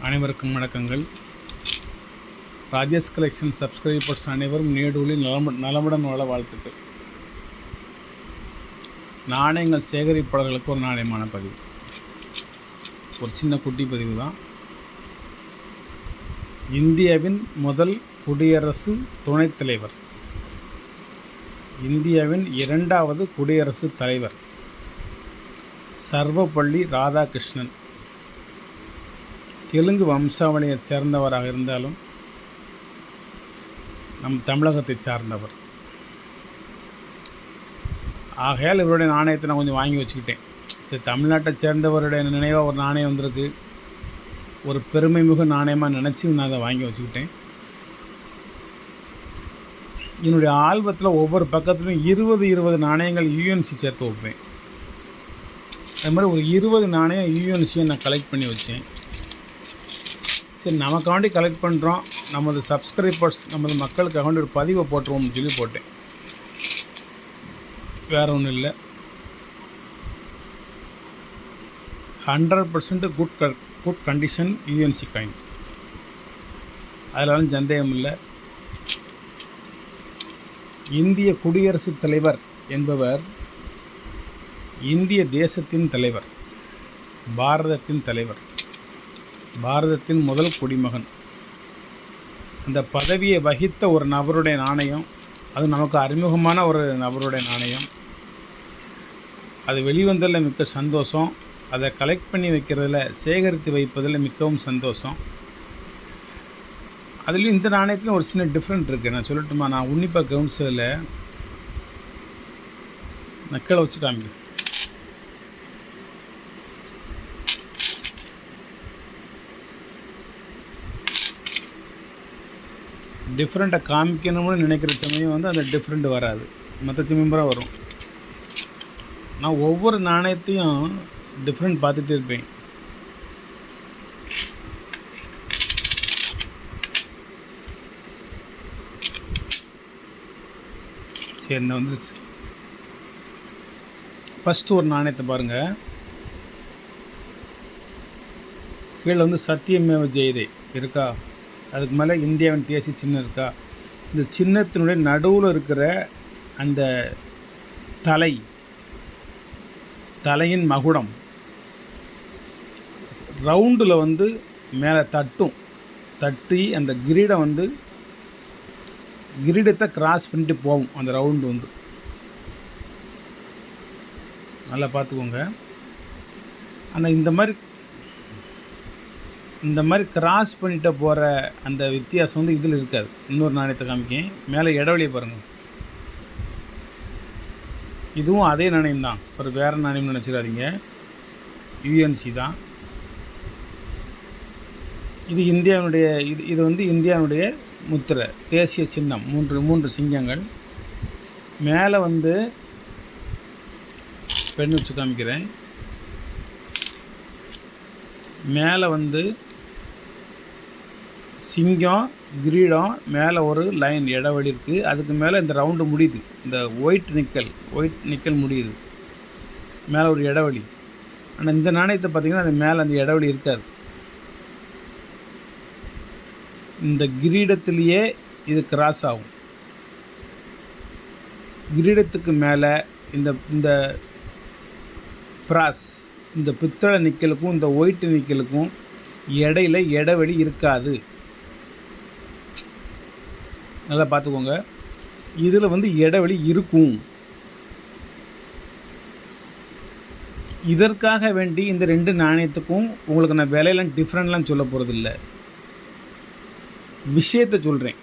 அனைவருக்கும் வணக்கங்கள். Rajesh collection subscribers அனைவரும் நீடூழில் நலமுடன் வாழ வாழ்த்துக்கள். நாணயங்கள் சேகரிப்பாளர்களுக்கு ஒரு நாணயமான பதிவு, ஒரு சின்ன குட்டி பதிவு தான். இந்தியாவின் முதல் குடியரசு துணைத் தலைவர், இந்தியாவின் இரண்டாவது குடியரசுத் தலைவர் சர்வப்பள்ளி ராதாகிருஷ்ணன். தெலுங்கு வம்சாவளியை சேர்ந்தவராக இருந்தாலும் நம் தமிழகத்தை சார்ந்தவர். ஆகையால் இவருடைய நாணயத்தை நான் கொஞ்சம் வாங்கி வச்சுக்கிட்டேன். சரி, தமிழ்நாட்டை சேர்ந்தவருடைய நினைவாக ஒரு நாணயம் வந்திருக்கு, ஒரு பெருமை மிகு நாணயமாக நினச்சி நான் அதை வாங்கி வச்சுக்கிட்டேன். என்னுடைய ஆல்பத்தில் ஒவ்வொரு பக்கத்துலையும் 20 நாணயங்கள் யூஎன்சி சேர்த்து வைப்பேன். அது மாதிரி ஒரு 20 நாணயம் யூஎன்சியை நான் கலெக்ட் பண்ணி வச்சேன். சரி, நமக்காண்டி கலெக்ட் பண்ணுறோம், நமது சப்ஸ்கிரைபர்ஸ், நமது மக்களுக்காக ஒரு பதிவை போட்டுருவோம்னு சொல்லி போட்டேன். வேறு ஒன்றும் இல்லை. 100% குட் கண்டிஷன் யூஎன்சி காயின், அதனாலும் சந்தேகம் இல்லை. இந்திய குடியரசுத் தலைவர் என்பவர் இந்திய தேசத்தின் தலைவர், பாரதத்தின் தலைவர், பாரதத்தின் முதல் குடிமகன். அந்த பதவியை வகித்த ஒரு நபருடைய நாணயம், அது நமக்கு அறிமுகமான ஒரு நபருடைய நாணயம். அது வெளிவந்ததில் மிக்க சந்தோஷம். அதை கலெக்ட் பண்ணி வைக்கிறதில், சேகரித்து வைப்பதில் மிகவும் சந்தோஷம். அதுலேயும் இந்த நாணயத்தில் ஒரு சின்ன டிஃப்ரெண்ட் இருக்குது. நான் சொல்லட்டுமா? நான் உன்னிப்பாக கவனிச்சதில் நக்கலை வச்சு காமிக்கிறேன். டிஃப்ரெண்ட்டாக காமிக்கணும்னு நினைக்கிற சமயம் அந்த டிஃப்ரெண்ட் வராது, மற்ற சமயம் வரும். நான் ஒவ்வொரு நாணயத்தையும் டிஃப்ரெண்ட் பார்த்துட்டே இருப்பேன். சரி, இந்த வந்துருச்சு. ஃபஸ்ட்டு ஒரு நாணயத்தை பாருங்கள். கீழே சத்தியமேவ ஜெயதே இருக்கா, அதுக்கு மேலே இந்தியாவின் தேசிய சின்னம் இருக்கா. இந்த சின்னத்தினுடைய நடுவில் இருக்கிற அந்த தலையின் மகுடம் ரவுண்டில் மேலே தட்டி அந்த கிரீடத்தை கிராஸ் பண்ணிட்டு போகும். அந்த ரவுண்டு நல்லா பார்த்துக்கோங்க. ஆனால் இந்த மாதிரி கிராஸ் பண்ணிட்டு போகிற அந்த வித்தியாசம் இதில் இருக்காது. இன்னொரு நாணயத்தை காமிக்கேன். மேலே இடைவெளியை பாருங்கள். இதுவும் அதே நாணயம் தான், அப்புறம் வேறு நாணயம்னு நினச்சிடாதீங்க. யூஎன்சி தான் இது. இந்தியாவுடைய இது இந்தியாவுடைய முத்திரை, தேசிய சின்னம். மூன்று சிங்கங்கள். மேலே பெண் வச்சு காமிக்கிறேன். மேலே சிங்கம், கிரீடம், மேலே ஒரு லைன் இடைவெளி இருக்குது. அதுக்கு மேலே இந்த ரவுண்டு முடியுது. இந்த ஒயிட் நிக்கல் முடியுது. மேலே ஒரு இடைவெளி. ஆனால் இந்த நாணயத்தை பார்த்திங்கன்னா அது மேலே அந்த இடைவெளி இருக்காது. இந்த கிரீடத்திலேயே இது கிராஸ் ஆகும். கிரீடத்துக்கு மேலே இந்த பிராஸ், இந்த பித்தளை நிக்கலுக்கும் இந்த ஒயிட் நிக்கலுக்கும் இடையில இடைவெளி இருக்காது. நல்லா பார்த்துக்கோங்க. இதில் இடைவெளி இருக்கும். இதற்காக வேண்டி இந்த 2 நாணயத்துக்கும் உங்களுக்கு நான் விலையெல்லாம் டிஃப்ரெண்ட்லாம் சொல்ல போகிறதில்ல, விஷயத்தை சொல்கிறேன்.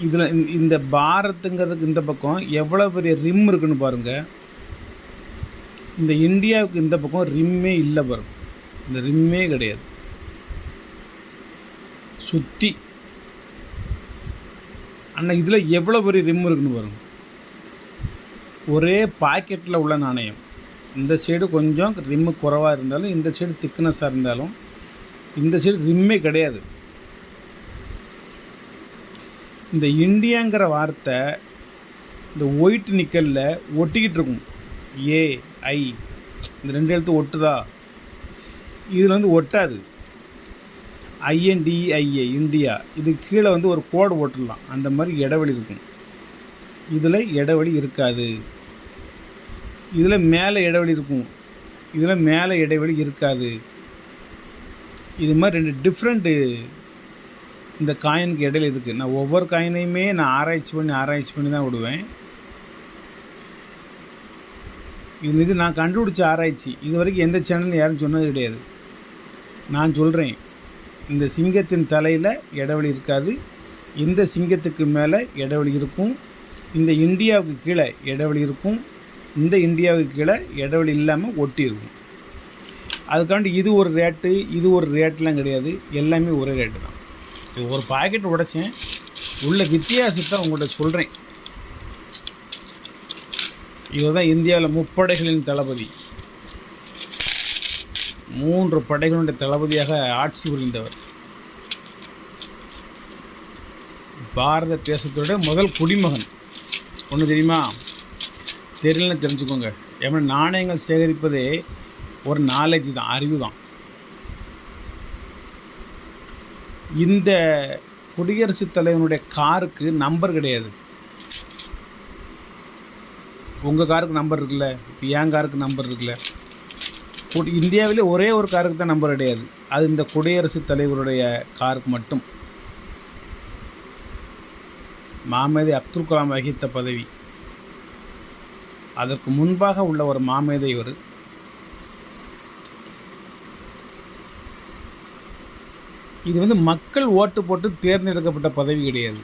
இதில் இந்த பாரத்துங்கிறதுக்கு இந்த பக்கம் எவ்வளோ பெரிய ரிம் இருக்குன்னு பாருங்கள். இந்த இந்தியாவுக்கு இந்த பக்கம் ரிம்மே இல்லை பாருங்க. இந்த ரிம்மே கிடையாது சுற்றி. ஆனால் இதில் எவ்வளோ பெரிய ரிம் இருக்குன்னு பாருங்கள். ஒரே பாக்கெட்டில் உள்ள நாணயம். இந்த சைடு கொஞ்சம் ரிம்மு குறைவாக இருந்தாலும், இந்த சைடு திக்னஸாக இருந்தாலும், இந்த சைடு ரிம்மே கிடையாது. இந்த இந்தியாங்கிற வார்த்தை இந்த ஒயிட் நிக்கலில் ஒட்டிக்கிட்டு இருக்கும். ஏஐ இந்த 2 எழுத்து ஒட்டுதா? இதில் ஒட்டாது. INDIA இந்தியா, இது கீழே வந்து ஒரு கோடு போட்டுடலாம். அந்த மாதிரி இடைவெளி இருக்கும். இதில் இடைவெளி இருக்காது. இதில் மேலே இடைவெளி இருக்கும். இதில் மேலே இடைவெளி இருக்காது. இது மாதிரி 2 டிஃப்ரெண்ட்டு இந்த காயினுக்கு இடையில இருக்குது. நான் ஒவ்வொரு காயினையுமே நான் ஆராய்ச்சி பண்ணி தான் விடுவேன். இது நான் கண்டுபிடிச்ச ஆராய்ச்சி. இது வரைக்கும் எந்த சேனலும் யாரும் சொன்னது கிடையாது. நான் சொல்கிறேன், இந்த சிங்கத்தின் தலையில் இடைவெளி இருக்காது, இந்த சிங்கத்துக்கு மேலே இடைவெளி இருக்கும், இந்த இந்தியாவுக்கு கீழே இடைவெளி இருக்கும், இந்த இந்தியாவுக்கு கீழே இடைவெளி இல்லாமல் ஒட்டி இருக்கும். அதுக்காண்டி இது ஒரு ரேட்டு, இது ஒரு ரேட்லாம் கிடையாது. எல்லாமே ஒரே ரேட்டு தான். இது ஒரு பாக்கெட் உடைச்சேன், உள்ள வித்தியாசத்தை உங்கள்கிட்ட சொல்கிறேன். இவர் தான் இந்தியாவில் முப்படைகளின் தளபதி. 3 படைகளுடைய தளபதியாக ஆட்சி புரிந்தவர். பாரத தேசத்தோட முதல் குடிமகன். ஒன்று தெரியுமா? தெரியலன்னு தெரிஞ்சுக்கோங்க. ஏன்னா நாணயங்கள் சேகரிப்பதே ஒரு நாலேஜ் தான், அறிவு தான். இந்த குடியரசுத் தலைவனுடைய காருக்கு நம்பர் கிடையாது. உங்கள் காருக்கு நம்பர் இருக்குல்ல, இப்போ என் காருக்கு நம்பர் இருக்குல்ல. இந்தியாவிலே ஒரே ஒரு காருக்கு தான் நம்பர் கிடையாது. அது இந்த குடியரசுத் தலைவருடைய காருக்கு மட்டும். மாமேதை அப்துல் கலாம் வகித்த பதவி. அதற்கு முன்பாக உள்ள ஒரு மாமேதை இவர். இது வந்து மக்கள் ஓட்டு போட்டு தேர்ந்தெடுக்கப்பட்ட பதவி கிடையாது.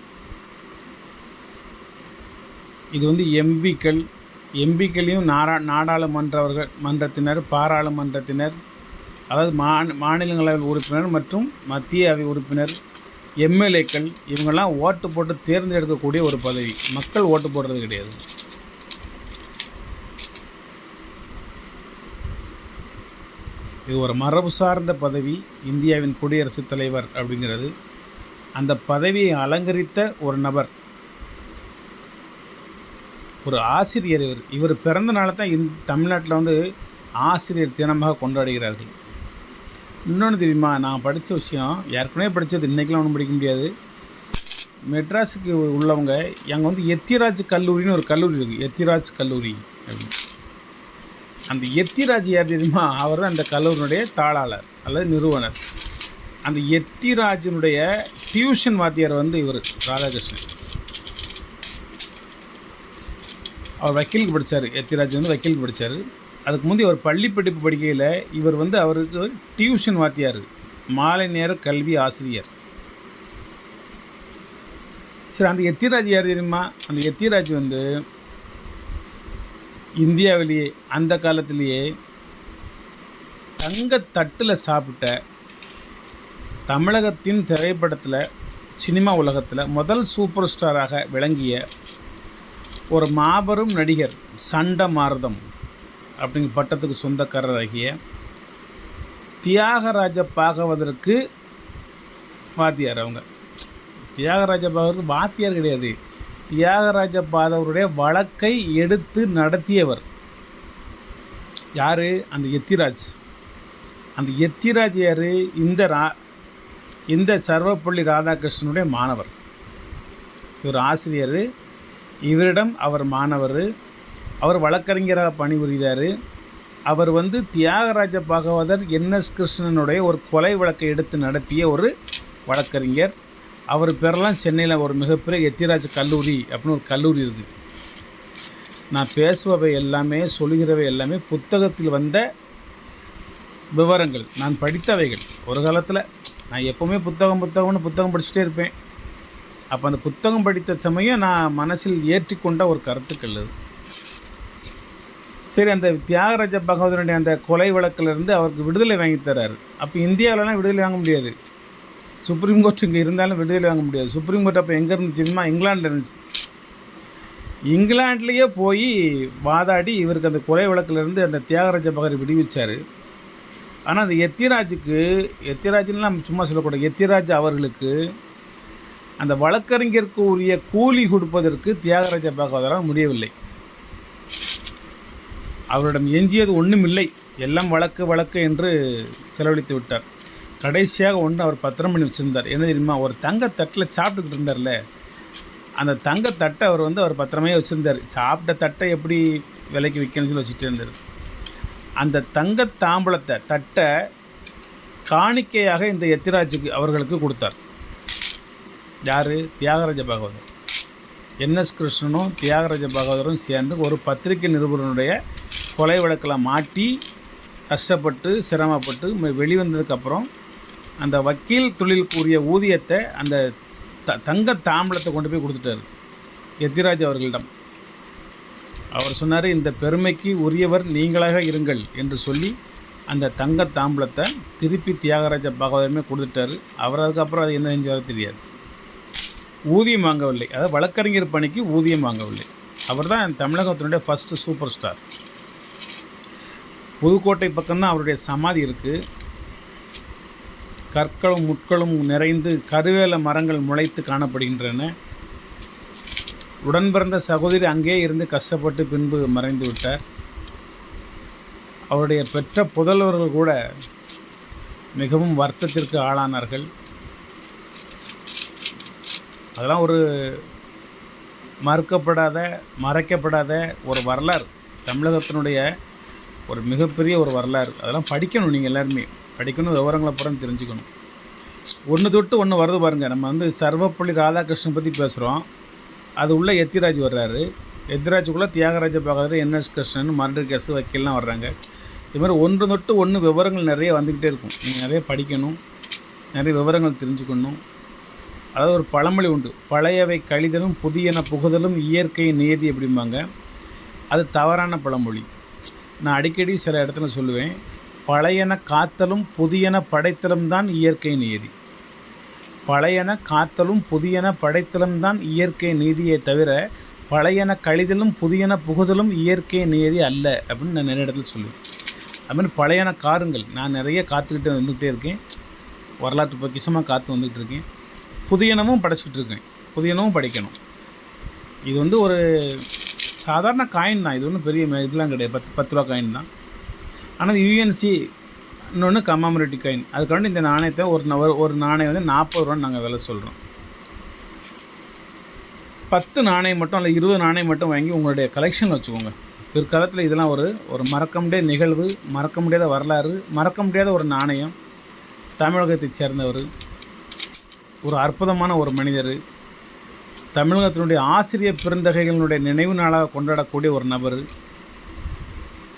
இது வந்து எம்பிக்களையும் மன்றத்தினர், பாராளுமன்றத்தினர், அதாவது மாநிலங்களவை உறுப்பினர் மற்றும் மத்திய அவை உறுப்பினர், எம்எல்ஏக்கள், இவங்கெல்லாம் ஓட்டு போட்டு தேர்ந்தெடுக்கக்கூடிய ஒரு பதவி. மக்கள் ஓட்டு போடுறது கிடையாது. இது ஒரு மரபு சார்ந்த பதவி. இந்தியாவின் குடியரசுத் தலைவர் அப்படிங்கிறது அந்த பதவியை அலங்கரித்த ஒரு நபர், ஒரு ஆசிரியர். இவர் பிறந்த நாளை தான் தமிழ்நாட்டில் வந்து ஆசிரியர் தினமாக கொண்டாடுகிறார்கள். இன்னொன்று தெரியுமா? நான் படித்த விஷயம், ஏற்கனவே படித்தது, இன்றைக்கெலாம் ஒன்றும் படிக்க முடியாது. மெட்ராஸுக்கு உள்ளவங்க அங்கே வந்து எத்திராஜ் கல்லூரின்னு ஒரு கல்லூரி இருக்குது. எத்திராஜ் கல்லூரி அப்படின்னு. அந்த எத்திராஜ் யார் தெரியுமா? அவர் தான் அந்த கல்லூரியினுடைய தாளாளர் அல்லது நிறுவனர். அந்த எத்திராஜனுடைய டியூஷன் வாத்தியார் வந்து இவர் ராதாகிருஷ்ணன். அவர் வக்கீலுக்கு படித்தார். எத்திராஜ் வந்து வக்கீலுக்கு படித்தார். அதுக்கு முந்தைய ஒரு பள்ளி படிப்பு படிக்கையில் இவர் வந்து அவருக்கு டியூஷன் வாத்தியார், மாலை நேர கல்வி ஆசிரியர். சரி, அந்த எத்திராஜ் யார் தெரியுமா? அந்த எத்திராஜ் வந்து இந்தியாவிலேயே அந்த காலத்திலேயே தங்கத்தட்டில் சாப்பிட்ட, தமிழகத்தின் திரைப்படத்தில், சினிமா உலகத்தில் முதல் சூப்பர் ஸ்டாராக விளங்கிய ஒரு மாபெரும் நடிகர், சண்டமாரதம் அப்படிங்கிற பட்டத்துக்கு சொந்தக்காரராகிய தியாகராஜ பாகவதற்கு வாத்தியார். அவங்க தியாகராஜ பாகவதற்கு வாத்தியார் கிடையாது, தியாகராஜ பாகவதருடைய வழக்கை எடுத்து நடத்தியவர். யார்? அந்த எத்திராஜ். அந்த எத்திராஜ் யார்? இந்த சர்வப்பள்ளி ராதாகிருஷ்ணனுடைய மாணவர். இவர் ஆசிரியர், இவரிடம் அவர் மாணவர். அவர் வழக்கறிஞராக பணிபுரிந்தார். அவர் வந்து தியாகராஜ பாகவதர் NS கிருஷ்ணனுடைய ஒரு கொலை வழக்கை எடுத்து நடத்திய ஒரு வழக்கறிஞர். அவர் பேரெல்லாம் சென்னையில் ஒரு மிகப்பெரிய எத்திராஜ் கல்லூரி அப்படின்னு ஒரு கல்லூரி இருக்குது. நான் பேசுபவை எல்லாமே, சொல்கிறவை எல்லாமே புத்தகத்தில் வந்த விவரங்கள், நான் படித்தவைகள். ஒரு காலத்தில் நான் எப்போவுமே புத்தகம் படிச்சுட்டே இருப்பேன். அப்போ அந்த புத்தகம் படித்த சமயம் நான் மனசில் ஏற்றிக்கொண்ட ஒரு கருத்துக்கள் அது. சரி, அந்த தியாகராஜ பகவதனுடைய அந்த கொலை வழக்கிலிருந்து அவருக்கு விடுதலை வாங்கி தர்றாரு. அப்போ இந்தியாவிலலாம் விடுதலை வாங்க முடியாது. சுப்ரீம் கோர்ட் இங்கே இருந்தாலும் விடுதலை வாங்க முடியாது. சுப்ரீம் கோர்ட் அப்போ எங்கே இருந்துச்சுமா? இங்கிலாண்டில் இருந்துச்சு. இங்கிலாண்ட்லேயே போய் வாதாடி இவருக்கு அந்த கொலை வழக்கிலிருந்து அந்த தியாகராஜ பகவரை விடுவிச்சார். ஆனால் அந்த எத்திராஜ்லாம் நம்ம சும்மா சொல்லக்கூடாது. எத்திராஜ் அவர்களுக்கு அந்த வழக்கறிஞருக்கு உரிய கூலி கொடுப்பதற்கு தியாகராஜ பாகவதரால் முடியவில்லை. அவரிடம் எஞ்சியது ஒன்றும் இல்லை, எல்லாம் வழக்கு என்று செலவழித்து விட்டார். கடைசியாக ஒன்று அவர் பத்திரம் பண்ணி வச்சுருந்தார். என்ன தெரியுமா? ஒரு தங்கத்தட்டில் சாப்பிட்டுக்கிட்டு இருந்தார்ல, அந்த தங்கத்தட்டை அவர் பத்திரமே வச்சுருந்தார். சாப்பிட்ட தட்டை எப்படி விலைக்கு விற்கணும்னு சொல்லி வச்சுட்டே இருந்தார். அந்த தங்கத்தாம்பூலத்தை தட்டை காணிக்கையாக இந்த எத்திராஜுக்கு அவர்களுக்கு கொடுத்தார். யார்? தியாகராஜ பாகவதர். என்எஸ் கிருஷ்ணனும் தியாகராஜ பாகவதரும் சேர்ந்து ஒரு பத்திரிகை நிருபருடைய கொலை வழக்கில் மாட்டி கஷ்டப்பட்டு சிரமப்பட்டு வெளிவந்ததுக்கப்புறம் அந்த வக்கீல் தொழிலுக்குரிய ஊதியத்தை அந்த தங்க தாம்பலத்தை கொண்டு போய் கொடுத்துட்டார் எத்திராஜ் அவர்களிடம். அவர் சொன்னார், இந்த பெருமைக்கு உரியவர் நீங்களாக இருங்கள் என்று சொல்லி அந்த தங்க தாம்பலத்தை திருப்பி தியாகராஜ பாகவதருமே கொடுத்துட்டார். அவர் அதுக்கப்புறம் அது என்ன செஞ்சாரோ தெரியாது. ஊதியம் வாங்கவில்லை, அதாவது வழக்கறிஞர் பணிக்கு ஊதியம் வாங்கவில்லை. அவர் தான் தமிழகத்தினுடைய ஃபஸ்ட்டு சூப்பர் ஸ்டார். புதுக்கோட்டை பக்கம்தான் அவருடைய சமாதி இருக்குது. கற்களும் முட்களும் நிறைந்து கருவேல மரங்கள் முளைத்து காணப்படுகின்றன. உடன் பிறந்த சகோதரி அங்கே இருந்து கஷ்டப்பட்டு பின்பு மறைந்து விட்டார். அவருடைய பெற்ற புதல்வர்கள் கூட மிகவும் வருத்தத்திற்கு ஆளானார்கள். அதெல்லாம் ஒரு மறுக்கப்படாத மறைக்கப்படாத ஒரு வரலாறு, தமிழகத்தினுடைய ஒரு மிகப்பெரிய ஒரு வரலாறு. அதெல்லாம் படிக்கணும், நீங்கள் எல்லாருமே படிக்கணும், விவரங்களை அப்புறம் தெரிஞ்சுக்கணும். ஒன்று தொட்டு ஒன்று வருது பாருங்கள். நம்ம சர்வப்பள்ளி ராதாகிருஷ்ணன் பற்றி பேசுகிறோம், அது உள்ள எத்திராஜ் வர்றாரு. எத்திராஜுக்குள்ளே Thyagaraja Bhagavathar, N S Krishnan, murder case, வக்கீல்லாம் வர்றாங்க. இது மாதிரி ஒன்று தொட்டு ஒன்று விவரங்கள் நிறைய வந்துக்கிட்டே இருக்கும். நீங்கள் நிறைய படிக்கணும், நிறைய விவரங்கள் தெரிஞ்சுக்கணும். அதாவது ஒரு பழமொழி உண்டு, பழையவை கழிதலும் புதியன புகுதலும் இயற்கையின் நியதி அப்படிம்பாங்க. அது தவறான பழமொழி. நான் அடிக்கடி சில இடத்துல சொல்லுவேன், பழையன காத்தலும் புதியன படைத்தலும் தான் இயற்கை நியதி. பழையன காத்தலும் புதியன படைத்தலும் தான் இயற்கை நீதியை தவிர பழையன கழிதலும் புதியன புகுதலும் இயற்கை நியதி அல்ல அப்படின்னு நான் நிறைய இடத்துல சொல்லுவேன். அதுமாதிரி பழையன காருங்கள். நான் நிறைய காத்துக்கிட்டு வந்துக்கிட்டே இருக்கேன், வரலாற்று பொக்கிஷமாக காற்று வந்துக்கிட்டு இருக்கேன். புதியனமும் படைச்சிக்கிட்டு இருக்கேன், புதியனமும் படிக்கணும். இது ஒரு சாதாரண காயின் தான், இது ஒன்றும் பெரிய இதெல்லாம் கிடையாது. 10 ரூபா காயின் தான். ஆனால் யூஎன்சி இன்னொன்று கமாமரேட்டிவ் காயின். அதுக்காண்டி இந்த நாணயத்தை ஒரு நாணயம் 40 ரூபான்னு நாங்கள் விலை சொல்கிறோம். 10 நாணயம் மட்டும் இல்லை 20 நாணயம் மட்டும் வாங்கி உங்களுடைய கலெக்ஷனில் வச்சுக்கோங்க. பிற்காலத்தில் இதெல்லாம் ஒரு மறக்க முடியாத நிகழ்வு, மறக்க முடியாத வரலாறு, மறக்க முடியாத ஒரு நாணயம். தமிழகத்தைச் சேர்ந்தவர், ஒரு அற்புதமான ஒரு மனிதர், தமிழகத்தினுடைய ஆசிரியர் பெருந்தகைகளினுடைய நினைவு நாளாக கொண்டாடக்கூடிய ஒரு நபர்.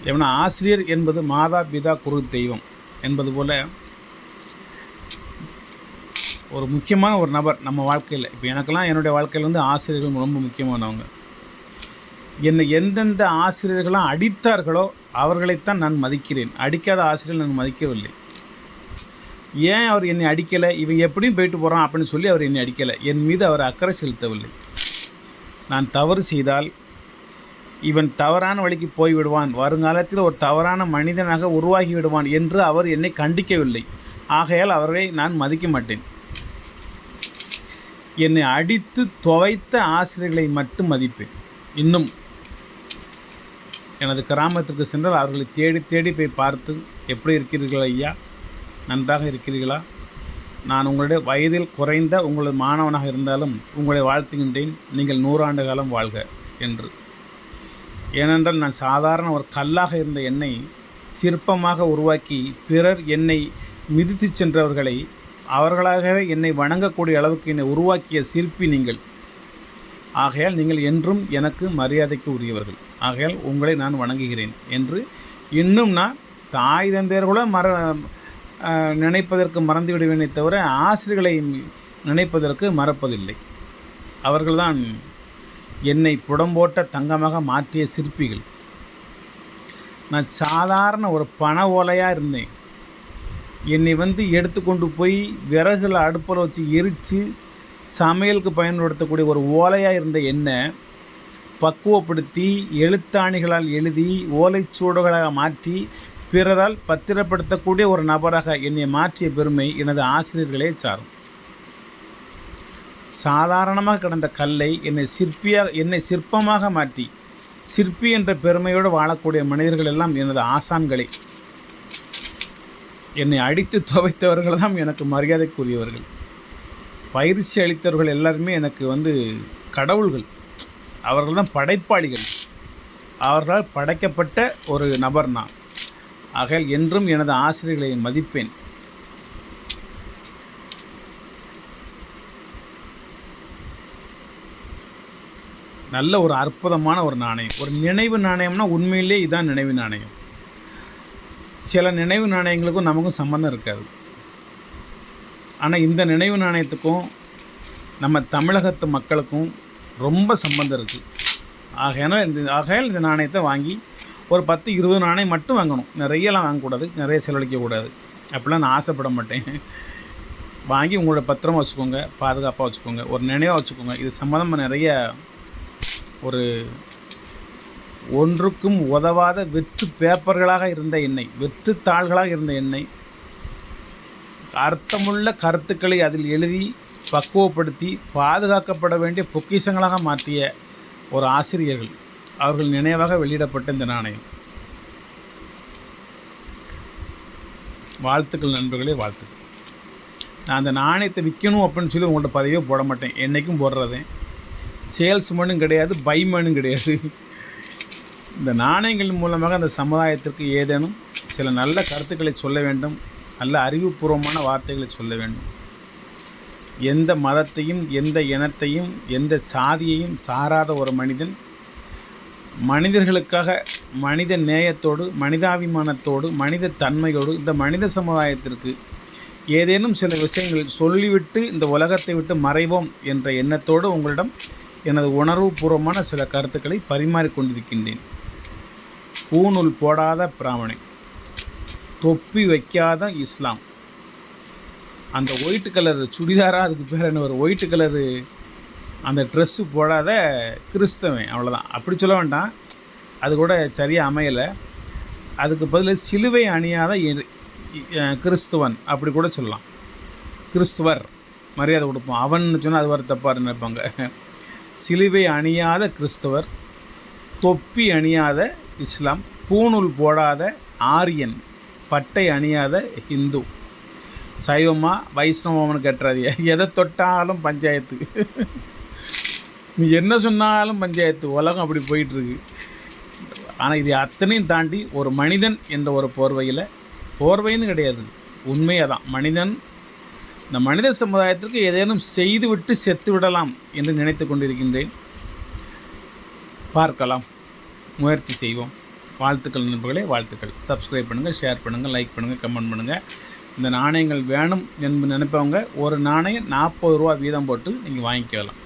ஏன்னா ஆசிரியர் என்பது மாதா பிதா குரு தெய்வம் என்பது போல் ஒரு முக்கியமான ஒரு நபர் நம்ம வாழ்க்கையில். இப்போ எனக்கெல்லாம் என்னுடைய வாழ்க்கையில் ஆசிரியர்கள் ரொம்ப முக்கியமானவங்க. என்னை எந்தெந்த ஆசிரியர்களாம் அடித்தார்களோ அவர்களைத்தான் நான் மதிக்கிறேன். அடிக்காத ஆசிரியர்கள் நான் மதிக்கவில்லை. ஏன் அவர் என்னை அடிக்கலை, இவன் எப்படியும் போயிட்டு போகிறான் அப்படின்னு சொல்லி அவர் என்னை அடிக்கலை. என் மீது அவர் அக்கறை செலுத்தவில்லை. நான் தவறு செய்தால் இவன் தவறான வழிக்கு போய்விடுவான், வருங்காலத்தில் ஒரு தவறான மனிதனாக உருவாகி விடுவான் என்று அவர் என்னை கண்டிக்கவில்லை. ஆகையால் அவரை நான் மதிக்க மாட்டேன். என்னை அடித்து துவைத்த ஆசிரியர்களை மட்டும் மதிப்பேன். இன்னும் எனது கிராமத்திற்கு சென்றால் அவர்களை தேடி தேடி போய் பார்த்து, எப்படி இருக்கிறீர்கள் ஐயா, நன்றாக இருக்கிறீர்களா, நான் உங்களுடைய வயதில் குறைந்த உங்களது மாணவனாக இருந்தாலும் உங்களை வாழ்த்துகின்றேன், நீங்கள் 100 ஆண்டு காலம் வாழ்க என்று. ஏனென்றால் நான் சாதாரண ஒரு கல்லாக இருந்த என்னை சிற்பமாக உருவாக்கி பிறர் என்னை மிதித்து சென்றவர்களை அவர்களாகவே என்னை வணங்கக்கூடிய அளவுக்கு என்னை உருவாக்கிய சிற்பி நீங்கள். ஆகையால் நீங்கள் என்றும் எனக்கு மரியாதைக்கு உரியவர்கள். ஆகையால் உங்களை நான் வணங்குகிறேன் என்று இன்னும் நான் தாய் தந்தையர் கூட நினைப்பதற்கு மறந்துவிடுவேனே தவிர ஆசிரியர்களை நினைப்பதற்கு மறப்பதில்லை. அவர்கள்தான் என்னை புடம்போட்ட தங்கமாக மாற்றிய சிற்பிகள். நான் சாதாரண ஒரு பண ஓலையாக இருந்தேன். என்னை எடுத்துக்கொண்டு போய் விறகுல அடுப்பில் வச்சு எரித்து சமையலுக்கு பயன்படுத்தக்கூடிய ஒரு ஓலையாக இருந்த என்னை பக்குவப்படுத்தி எழுத்தாணிகளால் எழுதி ஓலைச்சூடுகளாக மாற்றி பிறரால் பத்திரப்படுத்தக்கூடிய ஒரு நபராக என்னை மாற்றிய பெருமை எனது ஆசிரியர்களே சாரும். சாதாரணமாக கிடந்த கல்லை என்னை சிற்பமாக மாற்றி சிற்பி என்ற பெருமையோடு வாழக்கூடிய மனிதர்கள் எல்லாம் எனது ஆசான்களே. என்னை அடித்து துவைத்தவர்கள் தான் எனக்கு மரியாதைக்குரியவர்கள். பயிற்சி அளித்தவர்கள் எல்லாருமே எனக்கு கடவுள்கள். அவர்கள் தான் படைப்பாளிகள். அவர்களால் படைக்கப்பட்ட ஒரு நபர் நான். ஆகையால் என்றும் எனது ஆசிரியர்களை மதிப்பேன். நல்ல ஒரு அற்புதமான ஒரு நாணயம், ஒரு நினைவு நாணயம்னா உண்மையிலே இதுதான் நினைவு நாணயம். சில நினைவு நாணயங்களுக்கும் நமக்கும் சம்மந்தம் இருக்காது. ஆனால் இந்த நினைவு நாணயத்துக்கும் நம்ம தமிழகத்து மக்களுக்கும் ரொம்ப சம்மந்தம் இருக்குது. ஆகையால் இந்த நாணயத்தை வாங்கி ஒரு 10-20 நாணயம் மட்டும் வாங்கணும். நிறையலாம் வாங்கக்கூடாது, நிறைய செலவழிக்கக்கூடாது. அப்படிலாம் நான் ஆசைப்பட மாட்டேன். வாங்கி உங்களோட பத்திரமா வச்சுக்கோங்க, பாதுகாப்பாக வச்சுக்கோங்க, ஒரு நினைவாக வச்சுக்கோங்க. இது சம்மந்தமாக நிறைய ஒரு ஒன்றுக்கும் உதவாத வெற்று பேப்பர்களாக இருந்த எண்ணெய், வெற்று தாள்களாக இருந்த எண்ணெய், அர்த்தமுள்ள கருத்துக்களை அதில் எழுதி பக்குவப்படுத்தி பாதுகாக்கப்பட வேண்டிய பொக்கிஷங்களாக மாற்றிய ஒரு ஆசிரியர்கள், அவர்கள் நினைவாக வெளியிடப்பட்ட இந்த நாணயம். வாழ்த்துக்கள் நண்பர்களே, வாழ்த்துக்கள். நான் அந்த நாணயத்தை விற்கணும் அப்படின்னு சொல்லி உங்கள்கிட்ட பதிவே போட மாட்டேன். என்றைக்கும் போடுறதே சேல்ஸ்மேனும் கிடையாது, பைமேனும் கிடையாது. இந்த நாணயங்கள் மூலமாக அந்த சமுதாயத்திற்கு ஏதேனும் சில நல்ல கருத்துக்களை சொல்ல வேண்டும், நல்ல அறிவுபூர்வமான வார்த்தைகளை சொல்ல வேண்டும். எந்த மதத்தையும் எந்த இனத்தையும் எந்த சாதியையும் சாராத ஒரு மனிதன் மனிதர்களுக்காக மனித நேயத்தோடு, மனிதாபிமானத்தோடு, மனித தன்மையோடு இந்த மனித சமுதாயத்திற்கு ஏதேனும் சில விஷயங்கள் சொல்லிவிட்டு இந்த உலகத்தை விட்டு மறைவோம் என்ற எண்ணத்தோடு உங்களிடம் எனது உணர்வுபூர்வமான சில கருத்துக்களை பரிமாறிக்கொண்டிருக்கின்றேன். பூநூல் போடாத பிராமணன், தொப்பி வைக்காத இஸ்லாம், அந்த ஒயிட் கலர் சுடிதாராக அதுக்கு பேர் என்ன, ஒரு ஒயிட் கலரு அந்த ட்ரெஸ்ஸு போடாத கிறிஸ்தவன், அவ்வளோதான். அப்படி சொல்ல வேண்டாம், அது கூட சரியாக அமையலை. அதுக்கு பதில் சிலுவை அணியாத கிறிஸ்துவன் அப்படி கூட சொல்லலாம். கிறிஸ்துவர் மரியாதை கொடுப்போம், அவன் சொன்னால் அது வர தப்பாக நினைப்பாங்க. சிலுவை அணியாத கிறிஸ்தவர், தொப்பி அணியாத இஸ்லாம், பூநூல் போடாத ஆரியன், பட்டை அணியாத ஹிந்து, சைவமா வைஷ்ணவம்னு கட்டுறாதிய, எதை தொட்டாலும் பஞ்சாயத்து. நீ என்ன சொன்னாலும் பஞ்சாயத்து. உலகம் அப்படி போயிட்டுருக்கு. ஆனால் இது அத்தனையும் தாண்டி ஒரு மனிதன் என்ற ஒரு போர்வைன்னு கிடையாது, உண்மையாக தான் மனிதன் இந்த மனித சமுதாயத்திற்கு ஏதேனும் செய்துவிட்டு செத்து விடலாம் என்று நினைத்து கொண்டிருக்கின்றேன். பார்க்கலாம், முயற்சி செய்வோம். வாழ்த்துக்கள் நண்பர்களே, வாழ்த்துக்கள். சப்ஸ்கிரைப் பண்ணுங்கள், ஷேர் பண்ணுங்கள், லைக் பண்ணுங்கள், கமெண்ட் பண்ணுங்கள். இந்த நாணயங்கள் வேணும் என்று நினைப்பவங்க ஒரு நாணயம் 40 ரூபா வீதம் போட்டு நீங்கள் வாங்கிக்கலாம்.